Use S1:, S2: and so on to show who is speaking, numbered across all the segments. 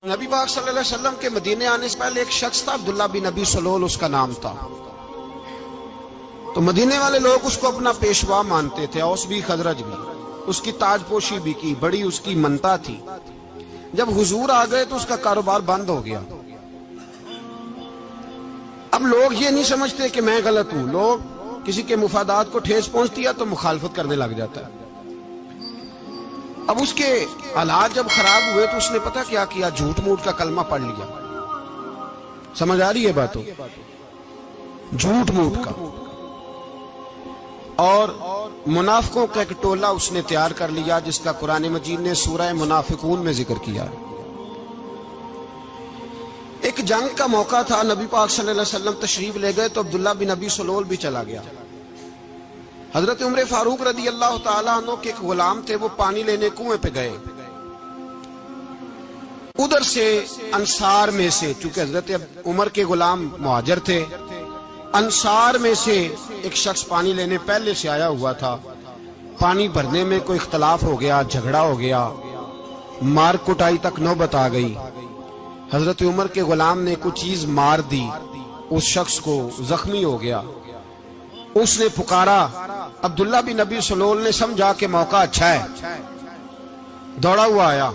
S1: نبی پاک صلی اللہ علیہ وسلم کے مدینے آنے سے پہلے ایک شخص تھا، عبداللہ بن ابی سلول اس کا نام تھا۔ تو مدینے والے لوگ اس کو اپنا پیشوا مانتے تھے، اوس بھی خزرج بھی، اس کی تاج پوشی بھی کی، بڑی اس کی منتا تھی۔ جب حضور آ گئے تو اس کا کاروبار بند ہو گیا۔ اب لوگ یہ نہیں سمجھتے کہ میں غلط ہوں، لوگ کسی کے مفادات کو ٹھیس پہنچتی ہے تو مخالفت کرنے لگ جاتا ہے۔ اب اس کے حالات جب خراب ہوئے تو اس نے پتہ کیا کیا، جھوٹ موٹ کا کلمہ پڑھ لیا۔ سمجھ آ رہی ہے باتوں؟ جھوٹ موٹ کا، اور منافقوں کا ایک ٹولہ اس نے تیار کر لیا جس کا قرآن مجید نے سورہ منافقون میں ذکر کیا۔ ایک جنگ کا موقع تھا، نبی پاک صلی اللہ علیہ وسلم تشریف لے گئے تو عبداللہ بن ابی سلول بھی چلا گیا۔ حضرت عمر فاروق رضی اللہ تعالیٰ عنہ کے ایک غلام تھے، وہ پانی لینے کنویں پہ گئے۔ ادھر سے انصار میں سے، چونکہ حضرت عمر کے غلام مہاجر تھے، انصار میں سے ایک شخص پانی لینے پہلے سے آیا ہوا تھا۔ پانی بھرنے میں کوئی اختلاف ہو گیا، جھگڑا ہو گیا، مار کٹائی تک نوبت آ گئی۔ حضرت عمر کے غلام نے کچھ چیز مار دی، اس شخص کو زخمی ہو گیا۔ اس نے پکارا، عبداللہ بن ابی سلول نے سمجھا کہ موقع اچھا ہے، دوڑا ہوا آیا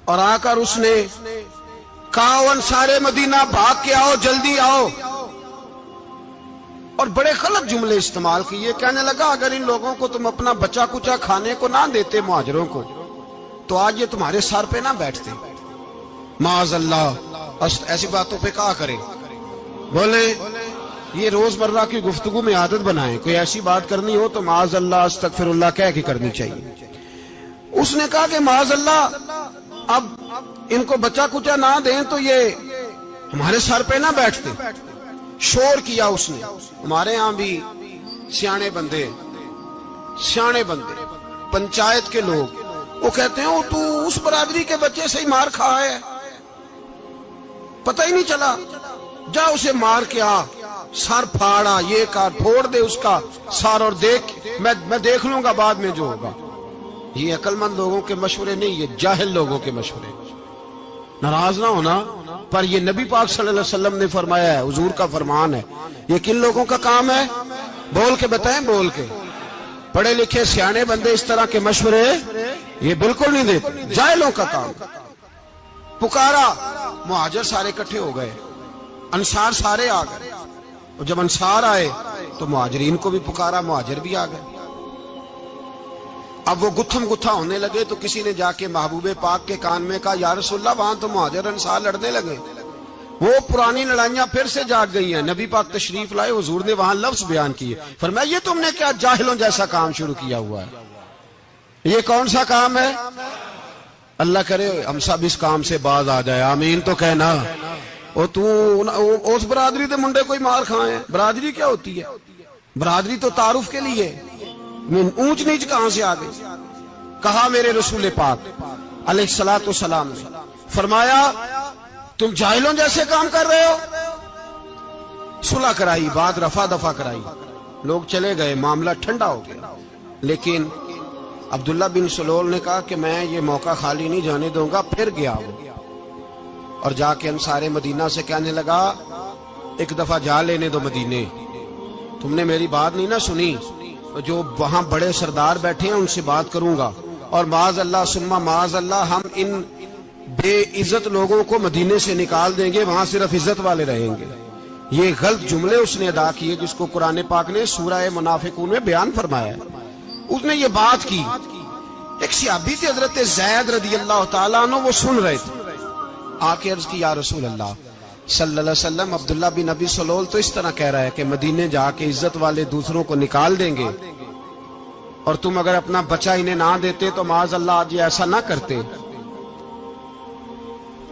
S1: اور آ کر اس نے کہا، انصار مدینہ بھاگ کے آؤ، جلدی آؤ، اور بڑے غلط جملے استعمال کیے۔ کہنے لگا، اگر ان لوگوں کو تم اپنا بچا کچا کھانے کو نہ دیتے مہاجروں کو تو آج یہ تمہارے سر پہ نہ بیٹھتے۔ معاذ اللہ، ایسی باتوں پہ کہا کرے، بولے یہ روزمرہ کی گفتگو میں عادت بنائیں، کوئی ایسی بات کرنی ہو تو معاذ اللہ استغفر اللہ کہہ کے کرنی چاہیے۔ اس نے کہا کہ معاذ اللہ، اب ان کو بچا کچا نہ دیں تو یہ ہمارے سر پہ نہ بیٹھتے۔ شور کیا اس نے۔ ہمارے ہاں بھی سیانے بندے پنچایت کے لوگ، وہ کہتے ہیں تو اس برادری کے بچے سے ہی مار کھا ہے، پتہ ہی نہیں چلا، جا اسے مار کے آ، سر پھاڑا، یہ کار پھوڑ دے اس کا سر، اور دیکھ میں دیکھ لوں گا بعد میں جو ہوگا۔ یہ عقل مند لوگوں کے مشورے نہیں، یہ جاہل لوگوں کے مشورے۔ ناراض نہ ہونا، پر یہ نبی پاک صلی اللہ علیہ وسلم نے فرمایا ہے، حضور کا فرمان ہے۔ یہ کن لوگوں کا کام ہے؟ بول کے بتائیں، بول کے۔ پڑھے لکھے سیانے بندے اس طرح کے مشورے یہ بالکل نہیں دیتے، جاہلوں کا کام۔ پکارا، مہاجر سارے اکٹھے ہو گئے، انصار سارے آ گئے، اور جب انصار آئے تو مہاجرین کو بھی پکارا، مہاجر بھی آ گئے۔ اب وہ گتھم گتھا ہونے لگے تو کسی نے جا کے محبوب پاک کے کان میں کہا، یا رسول اللہ، وہاں تو مہاجر انصار لڑنے لگے، وہ پرانی لڑائیاں پھر سے جاگ گئی ہیں۔ نبی پاک تشریف لائے، حضور نے وہاں لفظ بیان کیے، فرمایا یہ تم نے کیا جاہلوں جیسا کام شروع کیا ہوا ہے؟ یہ کون سا کام ہے؟ اللہ کرے ہم سب اس کام سے باز آ جائے، آمین تو کہنا۔ اور تو اس برادری دے منڈے کوئی مار کھائے، برادری کیا ہوتی ہے؟ برادری تو تعارف کے لیے، اونچ نیچ کہاں سے آ گئی؟ کہا میرے رسول پاک علیہ الصلوۃ والسلام نے، فرمایا تم جاہلوں جیسے کام کر رہے ہو۔ صلح کرائی، بات رفع دفع کرائی، لوگ چلے گئے، معاملہ ٹھنڈا ہو گیا۔ لیکن عبداللہ بن سلول نے کہا کہ میں یہ موقع خالی نہیں جانے دوں گا۔ پھر گیا وہ اور جا کے انصار مدینہ سے کہنے لگا، ایک دفعہ جا لینے دو مدینے، تم نے میری بات نہیں نہ سنی تو جو وہاں بڑے سردار بیٹھے ہیں ان سے بات کروں گا، اور معاذ اللہ ثم معاذ اللہ ہم ان بے عزت لوگوں کو مدینے سے نکال دیں گے، وہاں صرف عزت والے رہیں گے۔ یہ غلط جملے اس نے ادا کیے جس کو قرآن پاک نے سورہ منافقون میں بیان فرمایا ہے۔ اس نے یہ بات کی۔ ایک صحابی تھے حضرت زید رضی اللہ تعالیٰ عنہ، وہ سن رہے تھے، آ کے عرض کی، یا رسول اللہ صلی اللہ علیہ وسلم، عبداللہ بن ابی سلول تو اس طرح کہہ رہا ہے کہ مدینے جا کے عزت والے دوسروں کو نکال دیں گے، اور تم اگر اپنا بچہ انہیں نہ دیتے تو معاذ اللہ آج یہ ایسا نہ کرتے۔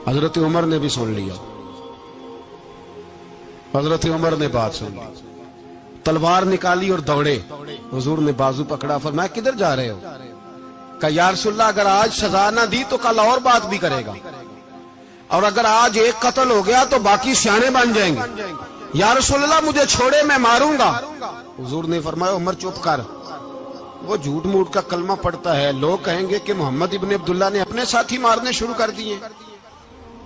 S1: حضرت عمر نے بھی سن لیا، حضرت عمر نے بات سن لی، تلوار نکالی اور دوڑے۔ حضور نے بازو پکڑا، فرمایا کدھر جا رہے ہو؟ کہا یا رسول اللہ، اگر آج سزا نہ دی تو کل اور بات بھی کرے گا، اور اگر آج ایک قتل ہو گیا تو باقی سیانے بن جائیں گے۔ یا رسول اللہ مجھے چھوڑے، میں ماروں گا۔ حضور نے فرمایا عمر چپ کر، وہ جھوٹ موٹ کا کلمہ پڑھتا ہے، لوگ کہیں گے کہ محمد ابن عبداللہ نے اپنے ساتھی مارنے شروع کر دیے۔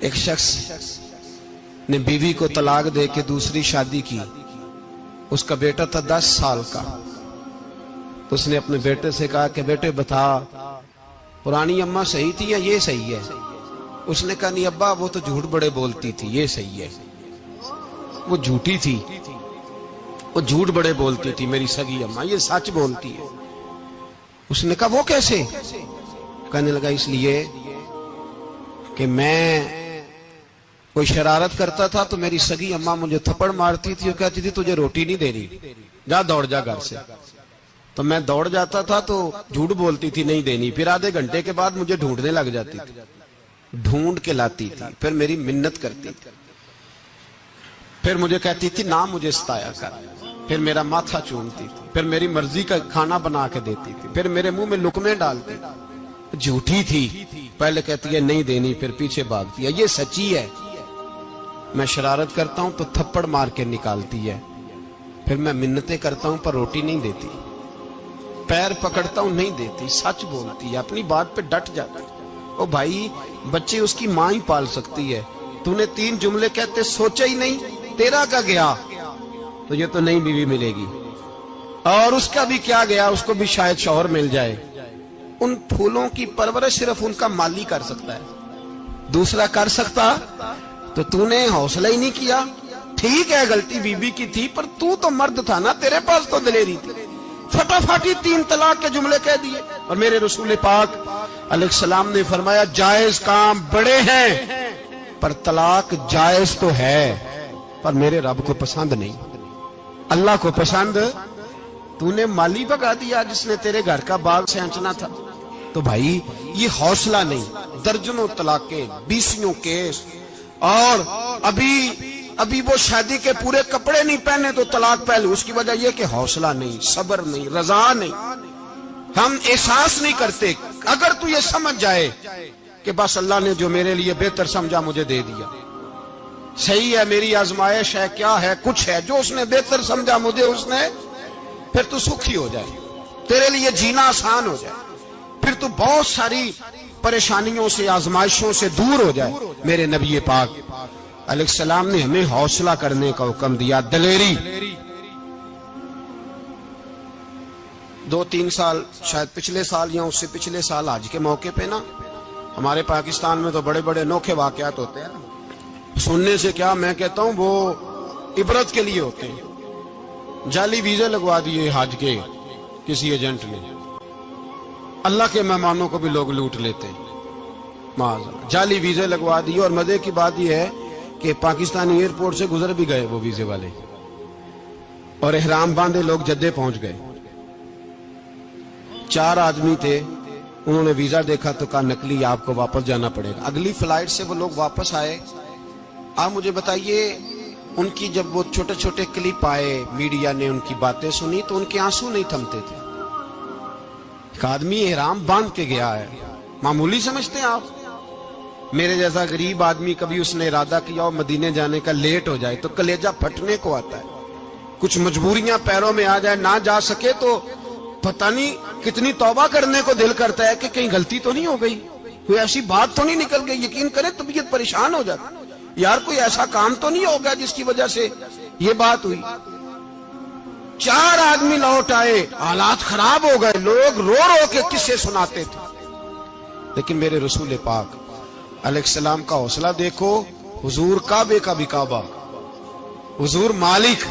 S1: ایک شخص نے بیوی کو طلاق دے کے دوسری شادی کی. اس کا بیٹا تھا 10 سال کا. اس نے اپنے بیٹے سے کہا کہ بیٹے بتا پرانی اماں صحیح تھی یا یہ صحیح ہے؟ اس نے کہا نہیں ابا وہ تو جھوٹ بڑے بولتی تھی، یہ صحیح ہے. وہ جھوٹی تھی، وہ جھوٹ بڑے بولتی تھی میری سگی اماں، یہ سچ بولتی ہے. اس نے کہا وہ کیسے؟ کہنے لگا اس لیے کہ میں کوئی شرارت کرتا تھا تو میری سگی اماں مجھے تھپڑ مارتی تھی اور کہتی تھی تجھے روٹی نہیں دے رہی، جا دوڑ جا گھر سے. تو میں دوڑ جاتا تھا تو جھوٹ بولتی تھی نہیں دینی، پھر آدھے گھنٹے کے بعد مجھے ڈھونڈنے لگ جاتی تھی، ڈھونڈ کے لاتی تھی، پھر میری منت کرتی تھی، پھر مجھے کہتی تھی نہ مجھے ستایا کر، پھر میرا ماتھا چومتی تھی، پھر میری مرضی کا کھانا بنا کے دیتی تھی، پھر میرے منہ میں لقمے ڈالتی تھی. جھوٹی تھی، پہلے کہتی ہے نہیں دینی، پھر پیچھے بھاگتی ہے. یہ سچی ہے، میں شرارت کرتا ہوں تو تھپڑ مار کے نکالتی ہے، پھر میں منتیں کرتا ہوں پر روٹی نہیں دیتی، پیر پکڑتا ہوں نہیں دیتی. سچ بولتی ہے، اپنی بات پہ ڈٹ جاتی. او بھائی بچے اس کی ماں ہی پال سکتی ہے، تو نے 3 جملے کہتے سوچا ہی نہیں، تیرا کا گیا تو یہ تو نئی بیوی ملے گی، اور اس کا بھی کیا گیا، اس کو بھی شاید شوہر مل جائے. ان پھولوں کی پرورش صرف ان کا مالی کر سکتا ہے، دوسرا کر سکتا؟ تو نے حوصلہ ہی نہیں کیا. ٹھیک ہے غلطی بیوی کی تھی پر تو مرد تھا نا، تیرے پاس تو دلیری تھی. فٹافٹ 3 طلاق کے جملے کہہ دیے. اور میرے رسول پاک علیہ السلام نے فرمایا جائز کام بڑے ہیں پر طلاق جائز تو ہے پر میرے رب کو پسند نہیں، اللہ کو پسند. تو نے مالی بگا دیا جس نے تیرے گھر کا باغ سینچنا تھا. تو بھائی یہ حوصلہ نہیں. درجنوں طلاقیں، 20 کیس، اور ابھی وہ شادی کے پورے کپڑے نہیں پہنے تو طلاق پہلے. اس کی وجہ یہ کہ حوصلہ نہیں، صبر نہیں، رضا نہیں. ہم احساس نہیں کرتے. اگر تو یہ سمجھ جائے کہ بس اللہ نے جو میرے لیے بہتر سمجھا مجھے دے دیا، صحیح ہے میری آزمائش ہے، کیا ہے کچھ ہے جو اس نے بہتر سمجھا مجھے اس نے، پھر تو سکھی ہو جائے، تیرے لیے جینا آسان ہو جائے، پھر تو بہت ساری پریشانیوں سے آزمائشوں سے دور ہو جائے. میرے نبی پاک علیہ السلام نے ہمیں حوصلہ کرنے کا حکم دیا، دلیری. 2-3 سال شاید پچھلے سال یا اس سے پچھلے سال حج کے موقع پہ نا ہمارے پاکستان میں تو بڑے بڑے انوکھے واقعات ہوتے ہیں. سننے سے کیا میں کہتا ہوں وہ عبرت کے لیے ہوتے ہیں. جعلی ویزے لگوا دیے حج کے کسی ایجنٹ نے، اللہ کے مہمانوں کو بھی لوگ لوٹ لیتے ہیں. جعلی ویزے لگوا دیے. اور مزے کی بات یہ ہے کہ پاکستانی ایئرپورٹ سے گزر بھی گئے وہ ویزے والے، اور احرام باندھے لوگ جدے پہنچ گئے. 4 آدمی تھے، انہوں نے ویزا دیکھا تو کہا نکلی، آپ کو واپس جانا پڑے گا. اگلی فلائٹ سے وہ لوگ واپس آئے. آپ مجھے بتائیے ان کی جب وہ چھوٹے چھوٹے کلپ آئے، میڈیا نے ان کی باتیں سنی تو ان کے آنسو نہیں تھمتے تھے. ایک آدمی احرام باندھ کے گیا ہے، معمولی سمجھتے ہیں آپ؟ میرے جیسا غریب آدمی کبھی اس نے ارادہ کیا اور مدینے جانے کا لیٹ ہو جائے تو کلیجہ پھٹنے کو آتا ہے. کچھ مجبوریاں پیروں میں آ جائے، نہ جا سکے تو پتہ نہیں کتنی توبہ کرنے کو دل کرتا ہے کہ کہیں غلطی تو نہیں ہو گئی، کوئی ایسی بات تو نہیں نکل گئی. یقین کرے طبیعت پریشان ہو جاتی، یار کوئی ایسا کام تو نہیں ہوگا جس کی وجہ سے یہ بات ہوئی. 4 آدمی لوٹ آئے، حالات خراب ہو گئے، لوگ رو رو کے قصے سناتے تھے. لیکن میرے رسول پاک علیہ السلام کا حوصلہ دیکھو. حضور کعبے کا بھی کعبہ، حضور مالک،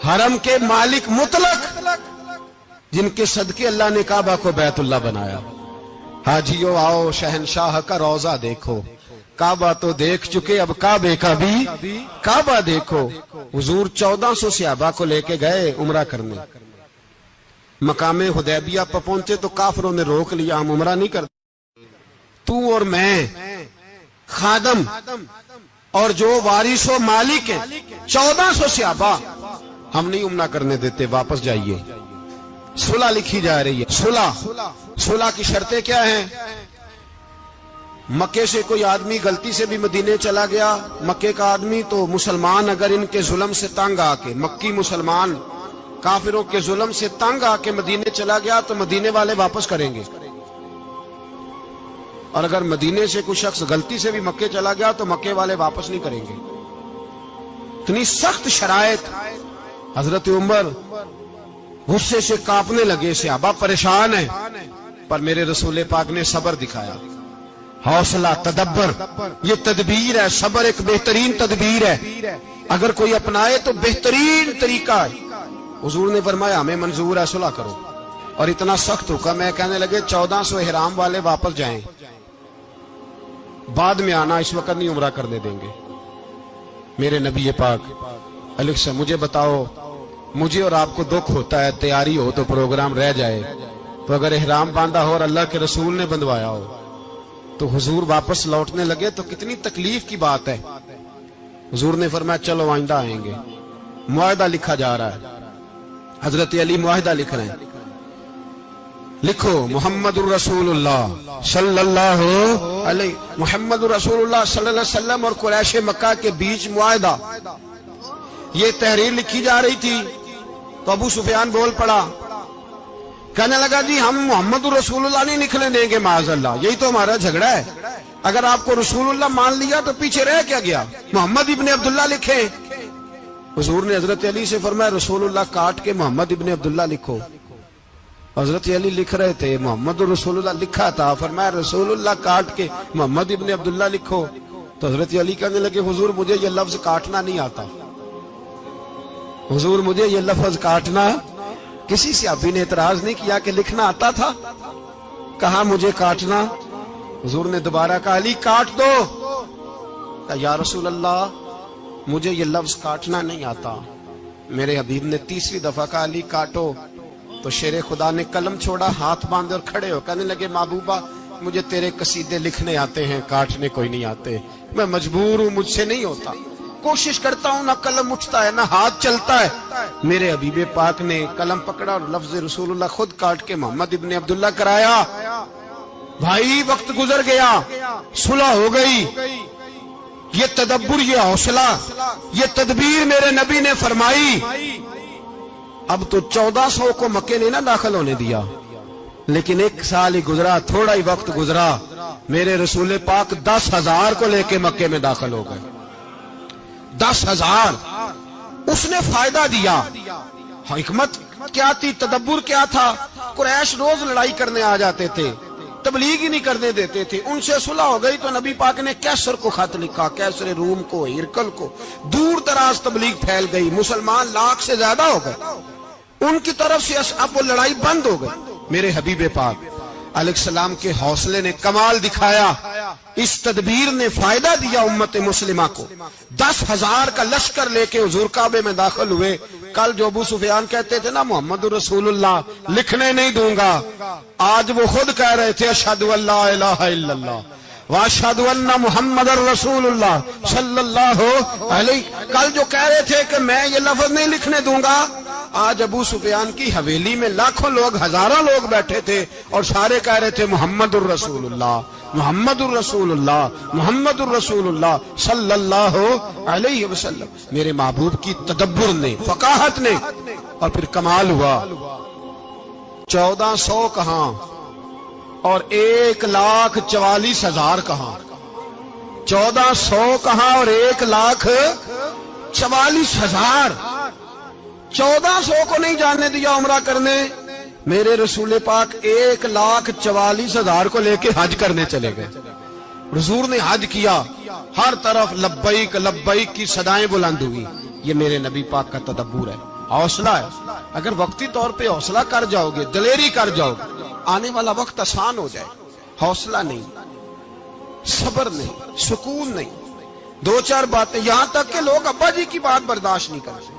S1: حرم کے مالک مطلق، جن کے صدقے اللہ نے کعبہ کو بیت اللہ بنایا. حاجیو آؤ شہنشاہ کا روضہ دیکھو. کعبہ تو دیکھ چکے، اب کعبے کا بھی کعبہ دیکھو. حضور 1400 صحابہ کو لے کے گئے عمرہ کرنے. مقام حدیبیہ پر پہنچے تو کافروں نے روک لیا، ہم عمرہ نہیں کرتے. تو اور میں خادم اور جو وارث و مالک ہیں 1400 صحابہ، ہم نہیں عمرہ کرنے دیتے، واپس جائیے. صلح لکھی جا رہی ہے. صلح کی شرطیں کیا ہیں؟ مکے سے کوئی آدمی غلطی سے بھی مدینے چلا گیا، مکے کا آدمی تو مسلمان اگر ان کے ظلم سے تنگ آ کے، مکی مسلمان کافروں کے ظلم سے تنگ آ کے مدینے چلا گیا تو مدینے والے واپس کریں گے. اور اگر مدینے سے کوئی شخص غلطی سے بھی مکے چلا گیا تو مکے والے واپس نہیں کریں گے. اتنی سخت شرائط. حضرت عمر غصے سے کانپنے لگے, صحابہ پریشان ہیں, پر میرے رسول پاک نے صبر دکھایا, حوصلہ, تدبر. یہ تدبیر ہے, صبر ایک بہترین تدبیر ہے, اگر کوئی اپنائے تو بہترین طریقہ ہے. حضور نے فرمایا ہمیں منظور ہے, صلح کرو. اور اتنا سخت حکم ہے, کہنے لگے 1400 احرام والے واپس جائیں, بعد میں آنا, اس وقت نہیں عمرہ کرنے دیں گے. میرے نبی پاک علیہ سے مجھے بتاؤ, مجھے اور آپ کو دکھ ہوتا ہے تیاری ہو تو پروگرام رہ جائے, تو اگر احرام باندھا ہو اور اللہ کے رسول نے بندھوایا ہو تو حضور واپس لوٹنے لگے تو کتنی تکلیف کی بات ہے. حضور نے فرمایا چلو آئندہ آئیں گے. معاہدہ لکھا جا رہا ہے, حضرت علی معاہدہ لکھ رہے ہیں, لکھو محمد الرسول اللہ صلی اللہ علیہ, محمد الرسول اللہ صلی اللہ علیہ وسلم اور قریش مکہ کے بیچ معاہدہ. یہ تحریر لکھی جا رہی تھی تو ابو سفیان بول پڑا, کہنے لگا جی ہم محمد الرسول اللہ نہیں نکلنے دیں گے معاذ اللہ, یہی تو ہمارا جھگڑا ہے. اگر آپ کو رسول اللہ مان لیا تو پیچھے رہ کیا گیا, محمد ابن عبداللہ لکھیں. حضور نے حضرت علی سے فرمایا رسول اللہ کاٹ کے محمد ابن عبداللہ لکھو. حضرت علی لکھ رہے تھے, محمد رسول اللہ لکھا تھا, فرمایا رسول اللہ کاٹ کے محمد ابن عبداللہ لکھو. تو حضرت علی کہنے لگے حضور مجھے یہ لفظ کاٹنا نہیں آتا, حضور مجھے یہ لفظ کاٹنا. کسی صحابی نے اعتراض نہیں کیا کہ لکھنا آتا تھا, کہا مجھے کاٹنا. حضور نے دوبارہ کہا علی کاٹ دو. کہا یا رسول اللہ مجھے یہ لفظ کاٹنا نہیں آتا. میرے حبیب نے تیسری دفعہ کہا علی کاٹو. تو شیر خدا نے قلم چھوڑا, ہاتھ باندھے اور کھڑے ہو کہنے لگے محبوبہ مجھے تیرے قصیدے لکھنے آتے ہیں, کاٹنے کوئی نہیں آتے, میں مجبور ہوں, مجھ سے نہیں ہوتا. کوشش کرتا ہوں, نہ قلم اٹھتا ہے نہ ہاتھ چلتا ہے. میرے حبیب پاک نے قلم پکڑا اور لفظ رسول اللہ خود کاٹ کے محمد ابن عبداللہ کرایا. بھائی وقت گزر گیا, صلح ہو گئی. یہ تدبر, یہ حوصلہ, یہ تدبیر میرے نبی نے فرمائی. اب تو 1400 کو مکے نے نہ داخل ہونے دیا, لیکن ایک سال ہی گزرا, تھوڑا ہی وقت گزرا, میرے رسول پاک 10,000 کو لے کے مکے میں داخل ہو گئے. 10,000. اس نے فائدہ دیا. حکمت کیا تھی, تدبر کیا تھا. قریش روز لڑائی کرنے آ جاتے تھے, تبلیغ ہی نہیں کرنے دیتے تھے. ان سے صلح ہو گئی تو نبی پاک نے کیسر کو خط لکھا, کیسر روم کو, ہرکل کو. دور دراز تبلیغ پھیل گئی, مسلمان 100,000 سے زیادہ ہو گئے. ان کی طرف سے اب وہ لڑائی بند ہو گئی. میرے حبیب پاک علیہ السلام کے حوصلے نے کمال دکھایا, اس تدبیر نے فائدہ دیا امت مسلمہ کو. 10,000 کا لشکر لے کے حضور کعبے میں داخل ہوئے. کل جو ابو سفیان کہتے تھے نا محمد رسول اللہ لکھنے نہیں دوں گا, آج وہ خود کہہ رہے تھے اشہد ان لا الہ الا اللہ واشہد ان محمد رسول اللہ صلی اللہ علیہ. کل جو کہہ رہے تھے کہ میں یہ لفظ نہیں لکھنے دوں گا, آج ابو سفیان کی حویلی میں لاکھوں لوگ, ہزاروں لوگ بیٹھے تھے اور سارے کہہ رہے تھے محمد الرسول اللہ محمد الرسول اللہ محمد الرسول اللہ صلی اللہ علیہ وسلم. میرے محبوب کی تدبر نے, فقاہت نے, اور پھر کمال ہوا. 1400 کہاں اور 1,44,000 کہاں. 1400 کہاں اور 1,44,000. 1400 کو نہیں جانے دیا عمرہ کرنے. میرے رسول پاک 1,44,000 کو لے کے حج کرنے چلے گئے. حضور نے حج کیا, ہر طرف لبیک لبیک کی صدائیں بلند ہوئی. یہ میرے نبی پاک کا تدبر ہے, حوصلہ ہے. اگر وقتی طور پہ حوصلہ کر جاؤ گے, دلیری کر جاؤ گے, آنے والا وقت آسان ہو جائے. حوصلہ نہیں, صبر نہیں, سکون نہیں, 2-4 باتیں, یہاں تک کہ لوگ ابا جی کی بات برداشت نہیں کرتے.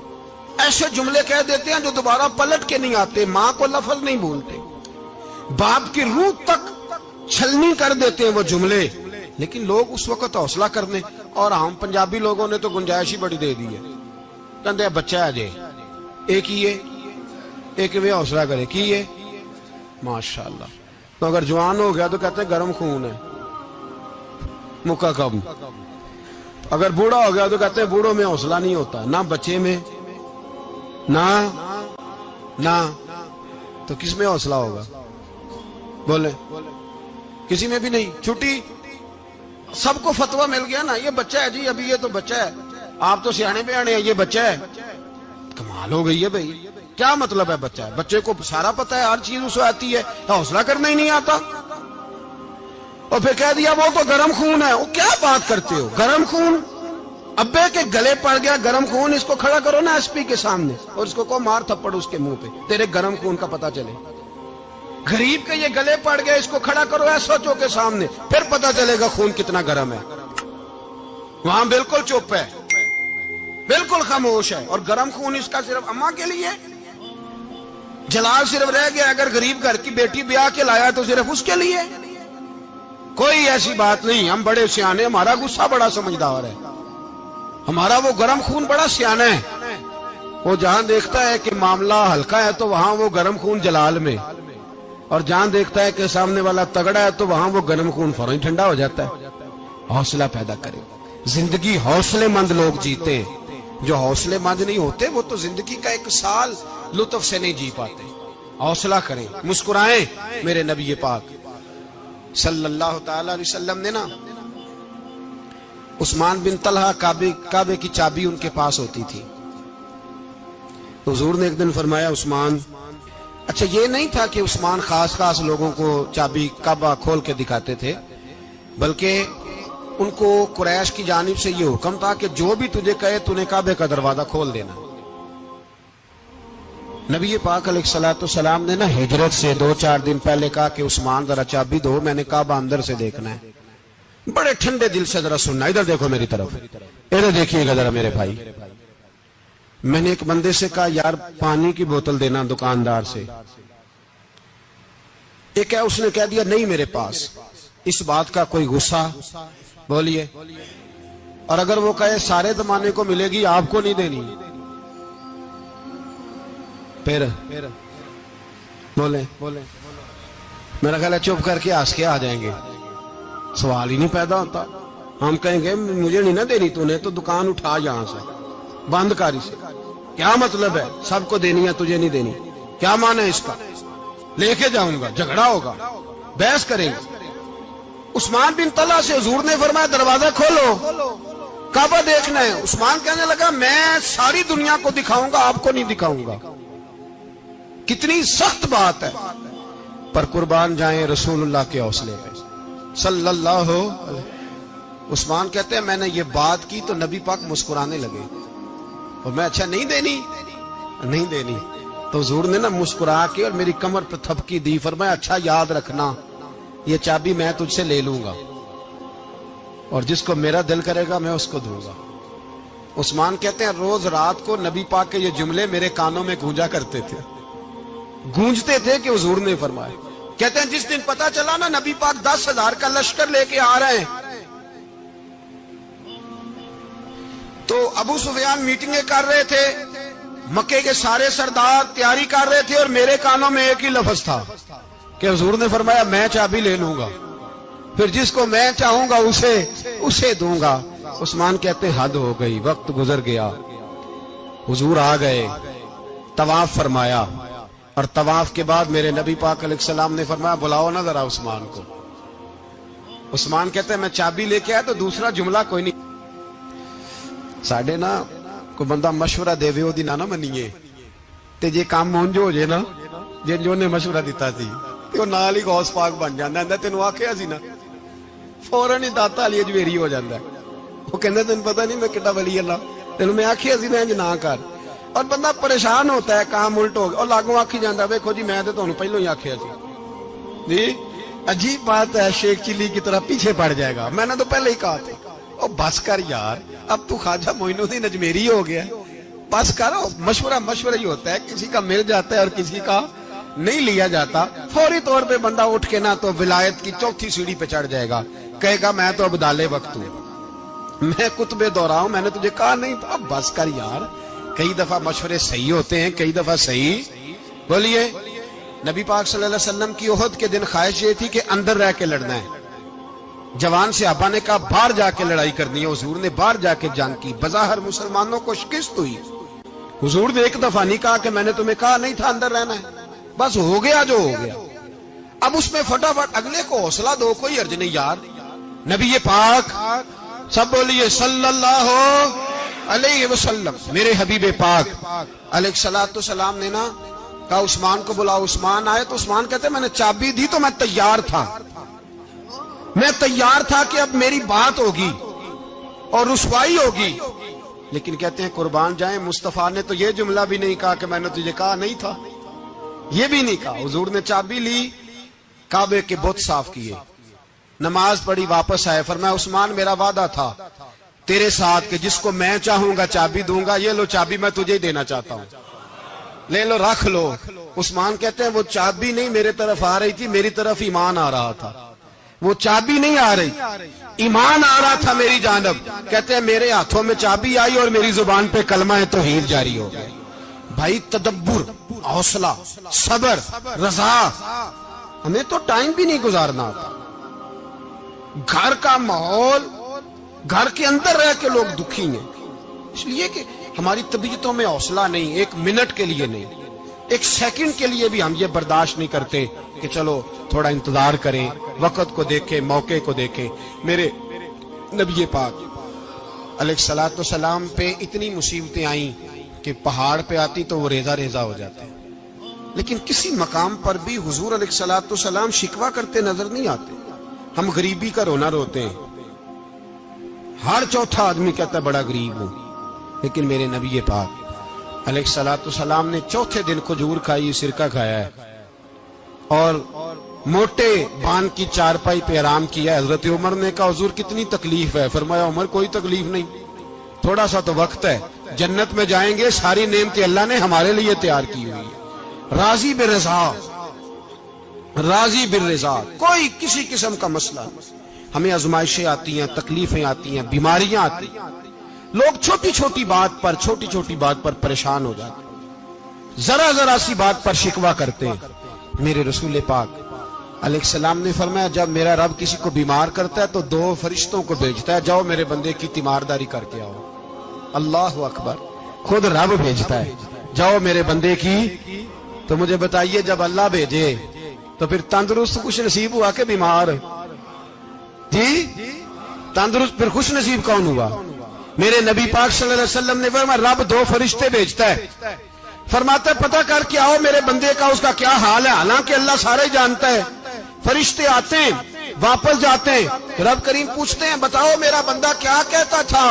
S1: ایسے جملے کہہ دیتے ہیں جو دوبارہ پلٹ کے نہیں آتے. ماں کو لفظ نہیں بولتے, باپ کی روح تک چھلنی کر دیتے ہیں وہ جملے. لیکن لوگ اس وقت حوصلہ کرنے, اور ہم پنجابی لوگوں نے تو گنجائش ہی بڑی دے دی ہے. کہتے ہیں بچہ ہے جے ایک ہی ہے, ایک بھی حوصلہ کرے کی ہے ماشاءاللہ. تو اگر جوان ہو گیا تو کہتے ہیں گرم خون ہے, مکہ کب. اگر بوڑھا ہو گیا تو کہتے ہیں بوڑھوں میں حوصلہ نہیں ہوتا, نہ بچے میں نہ تو کس میں حوصلہ ہوگا, بولے. کسی میں بھی نہیں. چھٹی سب کو فتوا مل گیا نا, یہ بچہ ہے جی, ابھی یہ تو بچہ ہے, آپ تو سیانے بیانے ہیں, یہ بچہ ہے. کمال ہو گئی ہے بھائی. کیا مطلب ہے بچہ ہے؟ بچے کو سارا پتہ ہے, ہر چیز اسے آتی ہے, حوصلہ کرنا ہی نہیں آتا. اور پھر کہہ دیا وہ تو گرم خون ہے. وہ کیا بات کرتے ہو, گرم خون؟ ابے کے گلے پڑ گیا گرم خون, اس کو کھڑا کرو نا ایس پی کے سامنے اور اس کو مار تھپڑ اس کے منہ پہ, تیرے گرم خون کا پتہ چلے. غریب کے یہ گلے پڑ گئے, اس کو کھڑا کرو ایس ایچ او کے سامنے, پھر پتہ چلے گا خون کتنا گرم ہے. وہاں بالکل چپ ہے, بالکل خاموش ہے. اور گرم خون اس کا صرف اماں کے لیے, جلال صرف رہ گیا اگر غریب گھر کی بیٹی بیاہ کے لایا تو صرف اس کے لیے. کوئی ایسی بات نہیں. ہم بڑے سیانے, ہمارا غصہ بڑا سمجھدار ہے, ہمارا وہ گرم خون بڑا سیانا ہے. وہ جہاں دیکھتا ہے کہ معاملہ ہلکا ہے تو وہاں وہ گرم خون جلال میں, اور جہاں دیکھتا ہے کہ سامنے والا تگڑا ہے تو وہاں وہ گرم خون فوراً ٹھنڈا ہو جاتا ہے. حوصلہ پیدا کرے. زندگی حوصلے مند لوگ جیتے ہیں, جو حوصلے مند نہیں ہوتے وہ تو زندگی کا ایک سال لطف سے نہیں جی پاتے. حوصلہ کریں, مسکرائیں. میرے نبی پاک صلی اللہ تعالی علیہ وسلم نے نا عثمان بن طلحہ, کعبے کی چابی ان کے پاس ہوتی تھی. حضور نے ایک دن فرمایا عثمان, اچھا یہ نہیں تھا کہ عثمان خاص لوگوں کو چابی کعبہ کھول کے دکھاتے تھے, بلکہ ان کو قریش کی جانب سے یہ حکم تھا کہ جو بھی تجھے کہے تو نے کعبے کا دروازہ کھول دینا. نبی پاک علیہ الصلوۃ والسلام نے نا ہجرت سے 2-4 دن پہلے کہا کہ عثمان ذرا چابی دو, میں نے کعبہ اندر سے دیکھنا ہے. بڑے ٹھنڈے دل سے ذرا سننا, ادھر دیکھو میری طرف, ادھر دیکھیے گا ذرا میرے بھائی. میں نے ایک بندے سے کہا یار پانی کی بوتل دینا دکاندار سے. ایک ہے, اس نے کہہ دیا نہیں میرے پاس. اس بات کا کوئی غصہ بولیے, اور اگر وہ کہے سارے زمانے کو ملے گی آپ کو نہیں دینی, پھر بولے میرا خیال ہے چپ کر کے ہنس کے آ جائیں گے, سوال ہی نہیں پیدا ہوتا. ہم کہیں گے مجھے نہیں نہ دینی, تو نے تو دکان اٹھا یہاں سے, بند کاری سے. کیا مطلب ہے سب کو دینی ہے تجھے نہیں دینی, کیا معنی ہے اس کا؟ لے کے جاؤں گا, جھگڑا ہوگا, بحث کریں گے. عثمان بن طلحہ سے حضور نے فرمایا دروازہ کھولو, کعبہ دیکھنا ہے. عثمان کہنے لگا میں ساری دنیا کو دکھاؤں گا, آپ کو نہیں دکھاؤں گا. کتنی سخت بات ہے, پر قربان جائیں رسول اللہ کے حوصلے پہ صلی اللہ علیہ. عثمان کہتے ہیں میں نے یہ بات کی تو نبی پاک مسکرانے لگے, اور میں اچھا نہیں دینی, تو حضور نے نا مسکرا کے اور میری کمر پہ تھپکی دی, فرمایا اچھا یاد رکھنا یہ چابی میں تجھ سے لے لوں گا, اور جس کو میرا دل کرے گا میں اس کو دوں گا. عثمان کہتے ہیں روز رات کو نبی پاک کے یہ جملے میرے کانوں میں گونجتے تھے کہ حضور نے فرمایا. کہتے ہیں جس دن پتا چلا نا نبی پاک 10,000 کا لشکر لے کے آ رہے ہیں, تو ابو سفیان میٹنگیں کر رہے تھے, مکے کے سارے سردار تیاری کر رہے تھے, اور میرے کانوں میں ایک ہی لفظ تھا کہ حضور نے فرمایا میں چابی لے لوں گا, پھر جس کو میں چاہوں گا اسے دوں گا. عثمان کہتے حد ہو گئی, وقت گزر گیا. حضور آ گئے, طواف فرمایا, اور طواف کے بعد میرے نبی پاک علیہ السلام نے فرمایا بلاؤ نا ذرا عثمان کو. عثمان کہتے ہیں میں چابی لے کے آیا تو دوسرا جملہ کوئی نہیں. ساڈے نا کوئی بندہ مشورہ دے دی نہ منیے, تے جے کام مونج ہو جائے نا, جو نے مشورہ دیتا سی تے وہ نال ہی غوث پاک بن جاندا ہے. تینوں آکھیا سی نا, فوراً ہی داتا علی اجمیری ہو جاندا ہے. وہ کہندا تینوں پتہ نہیں میں کڈا ولی اللہ, تینوں میں آکھیا سی میں انج نہ کر, اور بندہ پریشان ہوتا ہے کام الٹ ہو گیا, اور لاگوں آکھی جاندا ویکھو جی میں تے تانوں پہلو ہی آکھیا سی. جی عجیب بات ہے, شیخ چلی کی طرح پیچھے پڑ جائے گا, میں نے تو پہلے ہی کہا تھا. او بس کر یار, اب تو خواجہ معین الدین اجمیری ہو گیا, بس کرو. مشورہ ہی ہوتا ہے, کسی کا مل جاتا ہے اور کسی کا نہیں لیا جاتا. فوری طور پہ بندہ اٹھ کے نہ تو ولایت کی 4تھی سیڑھی پہ چڑھ جائے گا, کہے گا میں تو ابدال وقت ہوں, میں قطب دورہ ہوں, میں نے تجھے کہا نہیں تھا. اب بس کر یار, کئی دفعہ مشورے صحیح ہوتے ہیں, کئی دفعہ صحیح. بولیے نبی پاک صلی اللہ علیہ وسلم کی احد کے دن خواہش یہ تھی کہ اندر رہ کے لڑنا ہے. جوان صحابہ نے کہا باہر جا کے لڑائی کرنی ہے. حضور نے باہر جا کے جنگ کی, بظاہر مسلمانوں کو شکست ہوئی. حضور نے ایک دفعہ نہیں کہا کہ میں نے تمہیں کہا نہیں تھا اندر رہنا ہے, بس ہو گیا جو ہو گیا. اب اس میں فٹافٹ اگلے کو حوصلہ دو، کوئی عرض نہیں یار. نبی پاک سب بولیے صلی اللہ علیہ وسلم، میرے حبیب پاک علیہ الصلوۃ والسلام نے نا کہا عثمان کو بلاؤ. عثمان آئے تو عثمان کہتے میں نے چابی دی تو میں تیار تھا، میں تیار تھا کہ اب میری بات ہوگی اور رسوائی ہوگی. لیکن کہتے ہیں قربان جائیں مصطفیٰ نے تو یہ جملہ بھی نہیں کہا کہ میں نے تجھے کہا نہیں تھا، یہ بھی نہیں کہا. حضور نے چابی لی، کعبے کے بت صاف کیے، نماز پڑھی، واپس آئے. فرمایا عثمان میرا وعدہ تھا تیرے ساتھ کہ جس کو میں چاہوں گا چابی دوں گا، یہ لو چابی میں تجھے ہی دینا چاہتا ہوں، لے لو رکھ لو. عثمان کہتے ہیں وہ چابی نہیں میرے طرف آ رہی تھی، میری طرف ایمان آ رہا تھا. وہ چابی نہیں آ رہی، ایمان آ رہا تھا میری جانب. کہتے ہیں میرے ہاتھوں میں چابی آئی اور میری زبان پہ کلمہ توحید جاری ہو گیا. بھائی تدبر، حوصلہ، صبر، رضا، ہمیں تو ٹائم بھی نہیں گزارنا ہوتا. گھر کا ماحول، گھر کے اندر رہ کے لوگ دکھی ہیں، اس لیے کہ ہماری طبیعتوں میں حوصلہ نہیں، ایک منٹ کے لیے نہیں، ایک سیکنڈ کے لیے بھی ہم یہ برداشت نہیں کرتے کہ چلو تھوڑا انتظار کریں، وقت کو دیکھیں، موقع کو دیکھیں. میرے نبی پاک علیہ الصلوۃ والسلام پہ اتنی مصیبتیں آئیں کہ پہاڑ پہ آتی تو وہ ریزہ ریزہ ہو جاتے ہیں، لیکن کسی مقام پر بھی حضور علیہ الصلوۃ والسلام شکوہ کرتے نظر نہیں آتے. ہم غریبی کا رونا روتے ہیں، ہر چوتھا آدمی کہتا ہے بڑا غریب ہوں، لیکن میرے نبی پاک علیہ الصلوۃ والسلام نے چوتھے دن کھجور کھائی، سرکہ کھایا ہے اور موٹے بان کی چارپائی پہ آرام کیا. حضرت عمر نے کہا حضور کتنی تکلیف ہے؟ فرمایا عمر کوئی تکلیف نہیں، تھوڑا سا تو وقت ہے، جنت میں جائیں گے، ساری نعمتیں اللہ نے ہمارے لیے تیار کی ہوئی ہے. راضی بالرضا، راضی بالرضا، کوئی کسی قسم کا مسئلہ نہیں. ہمیں آزمائشیں آتی ہیں، تکلیفیں آتی ہیں، بیماریاں آتی ہیں، لوگ چھوٹی چھوٹی بات پر پریشان ہو جاتے ہیں، ذرا ذرا سی بات پر شکوہ کرتے ہیں. میرے رسول پاک علیہ السلام نے فرمایا جب میرا رب کسی کو بیمار کرتا ہے تو 2 فرشتوں کو بھیجتا ہے، جاؤ میرے بندے کی تیمارداری کر کے آؤ. اللہ اکبر، خود رب بھیجتا ہے، جاؤ میرے بندے کی. تو مجھے بتائیے جب اللہ بھیجے تو پھر تندرست خوش نصیب ہوا کہ بیمار؟ جی تندرست پھر خوش نصیب کون ہوا؟ میرے نبی پاک صلی اللہ علیہ وسلم نے فرمایا رب 2 فرشتے بھیجتا ہے، فرماتا ہے پتہ کر کے آؤ میرے بندے کا اس کا کیا حال ہے. حالانکہ اللہ سارے جانتا ہے. فرشتے آتے ہیں، واپس جاتے ہیں، رب کریم پوچھتے ہیں بتاؤ میرا بندہ کیا کہتا تھا؟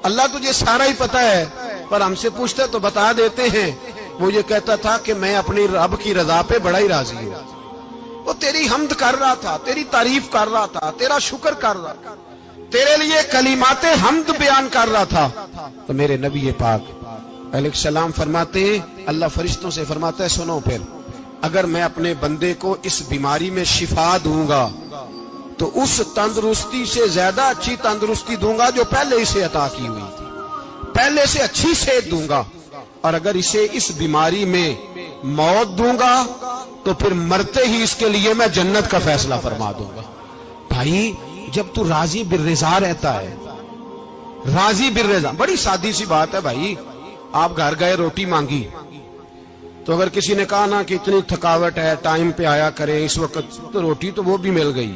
S1: اللہ تجھے سارا ہی پتا ہے، پر ہم سے پوچھتے تو بتا دیتے ہیں. وہ یہ کہتا تھا کہ میں اپنی رب کی رضا پہ بڑا ہی راضی ہوں. وہ تیری حمد کر رہا تھا، تیری تعریف کر رہا تھا، تیرا شکر کر رہا تھا، تیرے لیے کلمات حمد بیان کر رہا تھا. تو میرے نبی پاک علیہ السلام فرماتے ہیں، اللہ فرشتوں سے فرماتا ہے سنو پھر اگر میں اپنے بندے کو اس بیماری میں شفا دوں گا تو اس تندرستی سے زیادہ اچھی تندرستی دوں گا جو پہلے اسے عطا کی ہوئی تھی، پہلے سے اچھی صحت دوں گا. اور اگر اسے اس بیماری میں موت دوں گا تو پھر مرتے ہی اس کے لیے میں جنت کا فیصلہ فرما دوں گا. بھائی جب تو راضی بالرضا رہتا ہے، راضی بالرضا، بڑی سادی سی بات ہے بھائی. آپ گھر گئے روٹی مانگی تو اگر کسی نے کہا نا کہ اتنی تھکاوٹ ہے ٹائم پہ آیا کرے اس وقت، تو روٹی تو وہ بھی مل گئی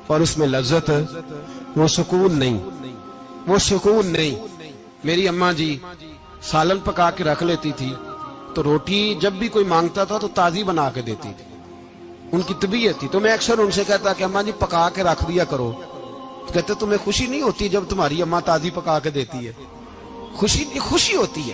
S1: اور اس میں لذت، وہ سکون نہیں، وہ سکون نہیں. میری اماں جی سالن پکا کے رکھ لیتی تھی تو روٹی جب بھی کوئی مانگتا تھا تو تازی بنا کے دیتی تھی، ان کی طبیعت تھی. تو میں اکثر ان سے کہتا کہ اماں جی پکا کے رکھ دیا کرو. کہتے تمہیں خوشی نہیں ہوتی جب تمہاری اماں تازی پکا کے دیتی ہے؟ خوشی ہوتی ہے.